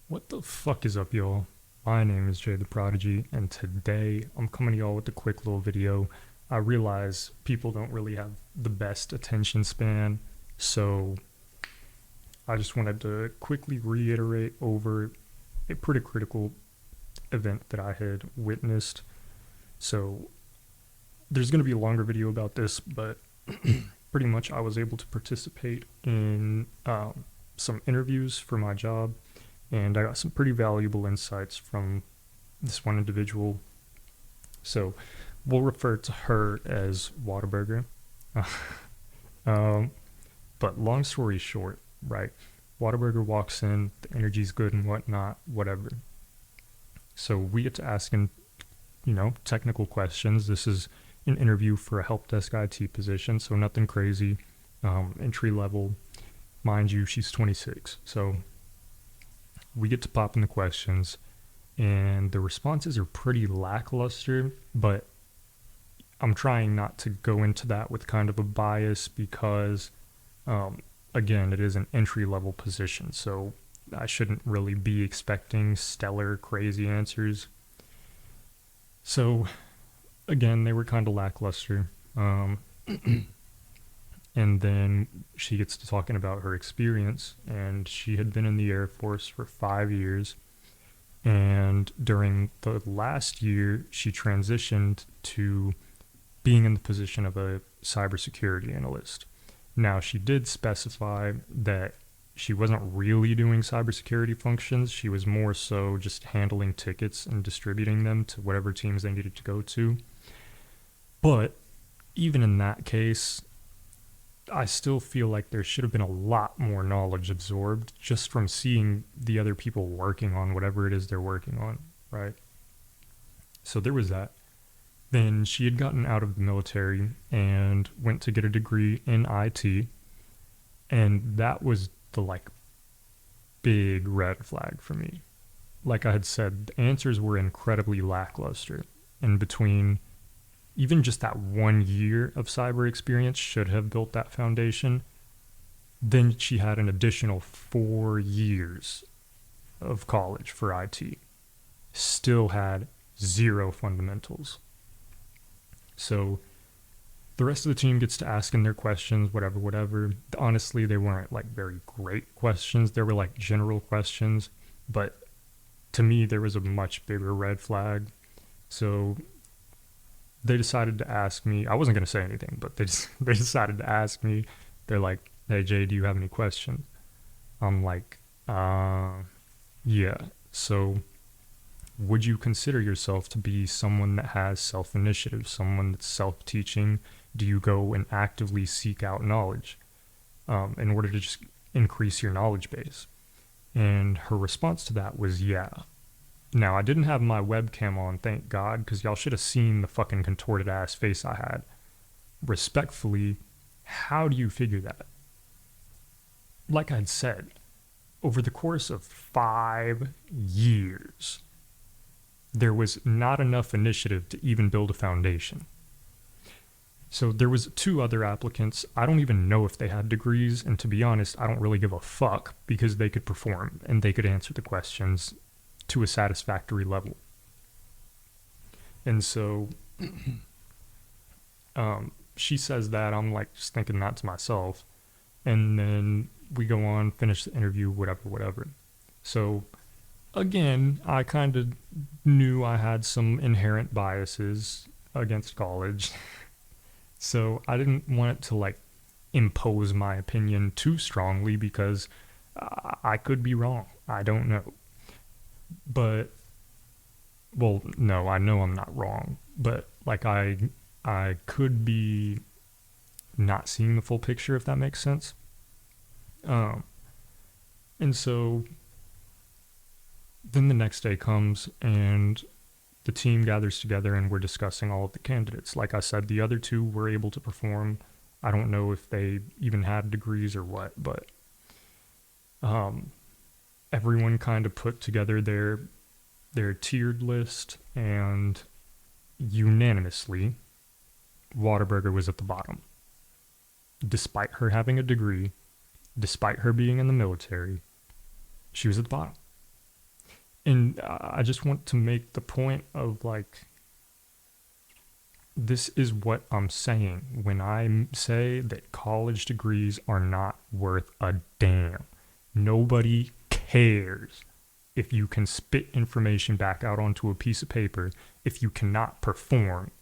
What the fuck is up, y'all? My name is Jay the Prodigy, and today I'm coming to y'all with a quick little video. I realize people don't really have the best attention span, so I just wanted to quickly reiterate over a pretty critical event that I had witnessed. So there's going to be a longer video about this, but pretty much I was able to participate in some interviews for my job, and I got some pretty valuable insights from this one individual. So we'll refer to her as Whataburger. um, but long story short, right? Whataburger walks in, the energy's good and whatnot, whatever. So we get to asking, technical questions. This is an interview for a help desk IT position, so nothing crazy. Entry level, mind you, she's 26. So we get to pop in the questions, and the responses are pretty lackluster, but I'm trying not to go into that with kind of a bias because, again, it is an entry level position, so I shouldn't really be expecting stellar, crazy answers. So, again, they were kind of lackluster. And then she gets to talking about her experience, and she had been in the Air Force for 5 years. And during the last year, she transitioned to being in the position of a cybersecurity analyst. Now, she did specify that she wasn't really doing cybersecurity functions. She was more so just handling tickets and distributing them to whatever teams they needed to go to. But even in that case, I still feel like there should have been a lot more knowledge absorbed just from seeing the other people working on whatever it is they're working on, right? So there was that. Then she had gotten out of the military and went to get a degree in IT, and that was the big red flag for me. Like I had said, the answers were incredibly lackluster, and between even just that 1 year of cyber experience should have built that foundation. Then she had an additional 4 years of college for IT. Still had zero fundamentals. So the rest of the team gets to asking their questions, whatever. Honestly, they weren't very great questions. They were general questions, but to me, there was a much bigger red flag. So they decided to ask me. I wasn't going to say anything, but they decided to ask me. They're like, "Hey Jay, do you have any questions?" I'm like, yeah. So, would you consider yourself to be someone that has self-initiative, someone that's self-teaching? Do you go and actively seek out knowledge in order to just increase your knowledge base? And her response to that was, yeah. Now, I didn't have my webcam on, thank God, because y'all should have seen the fucking contorted ass face I had. Respectfully, how do you figure that? Like I'd said, over the course of 5 years, there was not enough initiative to even build a foundation. So there was 2 other applicants. I don't even know if they had degrees, and to be honest, I don't really give a fuck because they could perform and they could answer the questions to a satisfactory level. And so she says that, I'm just thinking that to myself. And then we go on, finish the interview, whatever. So again, I kind of knew I had some inherent biases against college. So I didn't want it to impose my opinion too strongly because I could be wrong. I don't know. But, well, no, I know I'm not wrong, but I could be not seeing the full picture, if that makes sense. And so then the next day comes and the team gathers together and we're discussing all of the candidates. Like I said, the other 2 were able to perform. I don't know if they even had degrees or what, but everyone kind of put together their tiered list, and unanimously, Whataburger was at the bottom. Despite her having a degree, despite her being in the military, she was at the bottom. And I just want to make the point of like, this is what I'm saying when I say that college degrees are not worth a damn. Nobody cares if you can spit information back out onto a piece of paper if you cannot perform.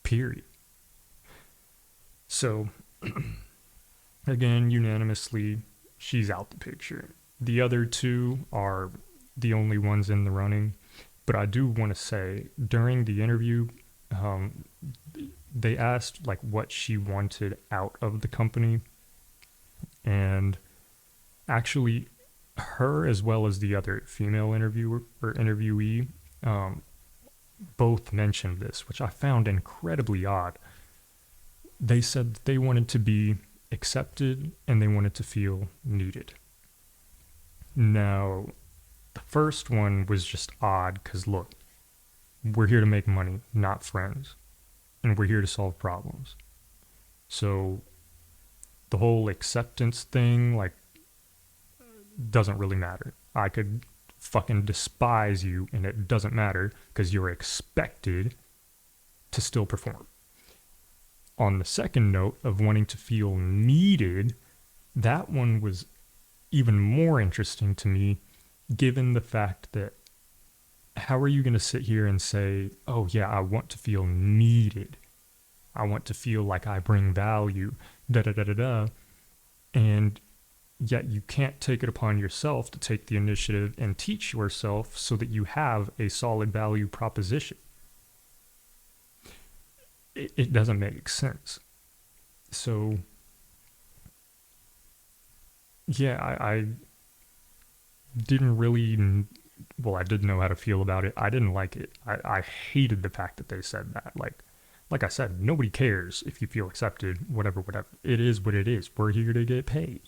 Period. So, again, unanimously, she's out the picture. The other two are the only ones in the running. But I do want to say, during the interview, um, they asked like what she wanted out of the company, and actually, her as well as the other female interviewer or interviewee, um, both mentioned this, which I found incredibly odd. They said that they wanted to be accepted and they wanted to feel needed. Now, the first one was just odd because look, we're here to make money, not friends, and we're here to solve problems. So the whole acceptance thing, like, doesn't really matter. I could fucking despise you and it doesn't matter because you're expected to still perform. On the second note of wanting to feel needed, that one was even more interesting to me given the fact that how are you going to sit here and say, oh yeah, I want to feel needed. I want to feel like I bring value, da da da da da. And yet you can't take it upon yourself to take the initiative and teach yourself so that you have a solid value proposition. It doesn't make sense. So, yeah, I didn't really, well, I didn't know how to feel about it. I didn't like it. I hated the fact that they said that. Like I said, nobody cares if you feel accepted, whatever, whatever. It is what it is. We're here to get paid.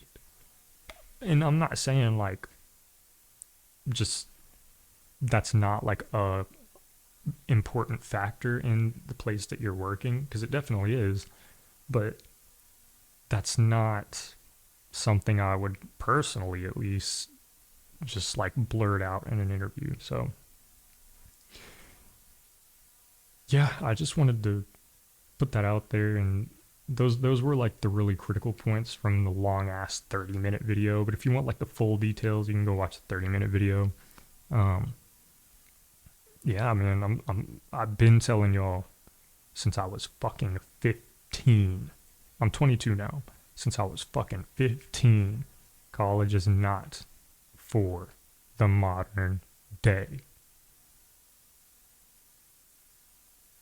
And I'm not saying like, just, that's not like a important factor in the place that you're working, because it definitely is, but that's not something I would personally at least just like blurt out in an interview. So yeah, I just wanted to put that out there, and those were like the really critical points from the long ass 30-minute video. But if you want like the full details, you can go watch the 30-minute video. um yeah, man, I've been telling y'all since I was fucking 15. I'm 22 now. Since I was fucking 15, college is not for the modern day.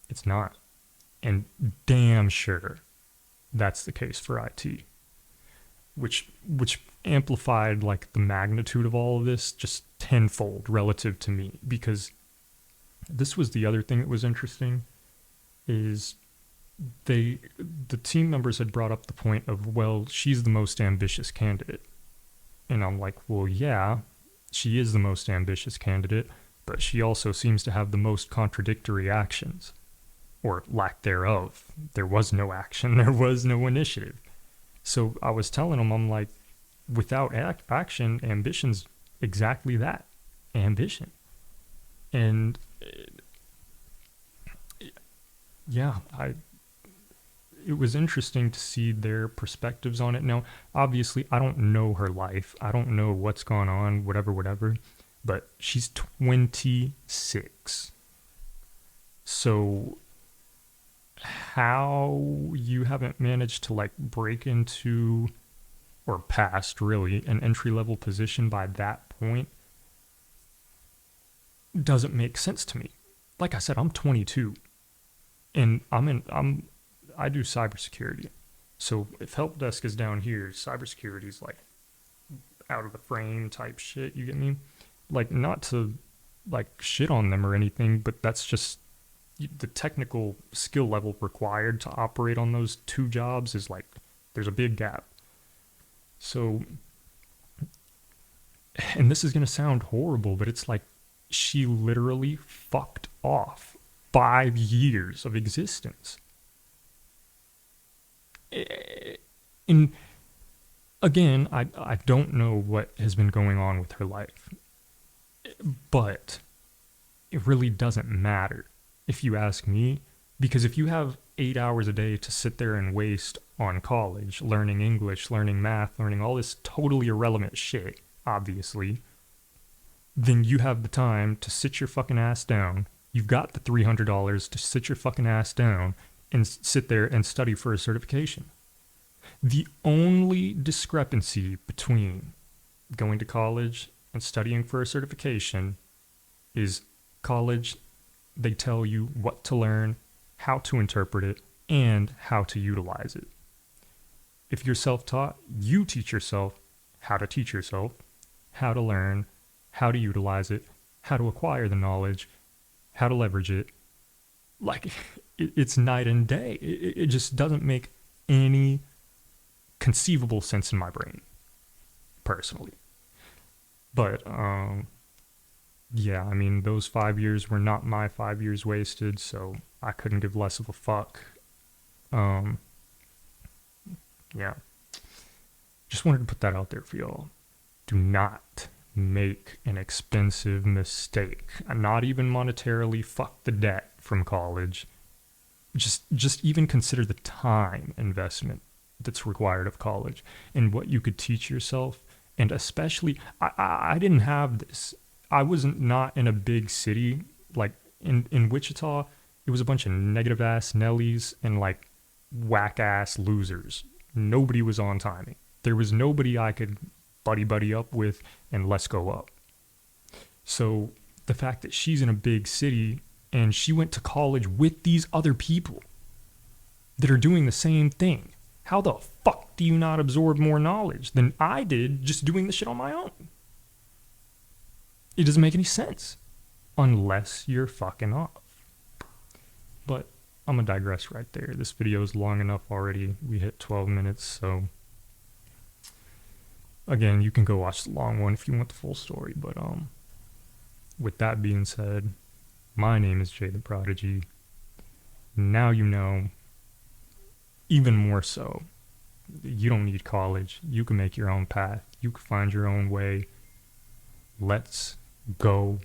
It's not. And damn sure that's the case for IT. Which amplified like the magnitude of all of this just tenfold relative to me, because this was the other thing that was interesting is the team members had brought up the point of, well, she's the most ambitious candidate. And I'm like, well, yeah, she is the most ambitious candidate, but she also seems to have the most contradictory actions, or lack thereof. There was no action, there was no initiative. So I was telling them, I'm like, without action, ambition's exactly that, ambition. And yeah, it was interesting to see their perspectives on it. Now, obviously, I don't know her life. I don't know what's gone on, whatever. But she's 26. So how you haven't managed to like break into or past really an entry-level position by that point doesn't make sense to me. Like I said, I'm 22 and I do cybersecurity. So if help desk is down here, cybersecurity is like out of the frame type shit. You get me? Like, not to like shit on them or anything, but that's just the technical skill level required to operate on those two jobs is like, there's a big gap. So, and this is going to sound horrible, but it's like she literally fucked off 5 years of existence. And again, I don't know what has been going on with her life. But it really doesn't matter if you ask me, because if you have 8 hours a day to sit there and waste on college, learning English, learning math, learning all this totally irrelevant shit, obviously, then you have the time to sit your fucking ass down. You've got the $300 to sit your fucking ass down and sit there and study for a certification. The only discrepancy between going to college and studying for a certification is college, they tell you what to learn, how to interpret it, and how to utilize it. If you're self-taught, you teach yourself how to teach yourself, how to learn, how to utilize it, how to acquire the knowledge, how to leverage it. Like, it's night and day. It just doesn't make any conceivable sense in my brain, personally. But, yeah, I mean, those 5 years were not my 5 years wasted, so I couldn't give less of a fuck. Yeah. Just wanted to put that out there for y'all. Do not make an expensive mistake. Not even monetarily, fuck the debt from college. Just even consider the time investment that's required of college and what you could teach yourself. And especially, I didn't have this. I was not in a big city. Like in Wichita, it was a bunch of negative ass Nellies and like whack ass losers. Nobody was on timing. There was nobody I could buddy up with and let's go up. So the fact that she's in a big city and she went to college with these other people that are doing the same thing, how the fuck do you not absorb more knowledge than I did just doing the shit on my own? It doesn't make any sense unless you're fucking off. But I'm gonna digress right there. This video is long enough already. We hit 12 minutes, so again, you can go watch the long one if you want the full story. But with that being said, my name is Jay the Prodigy. Now you know, even more so, you don't need college. You can make your own path. You can find your own way. Let's go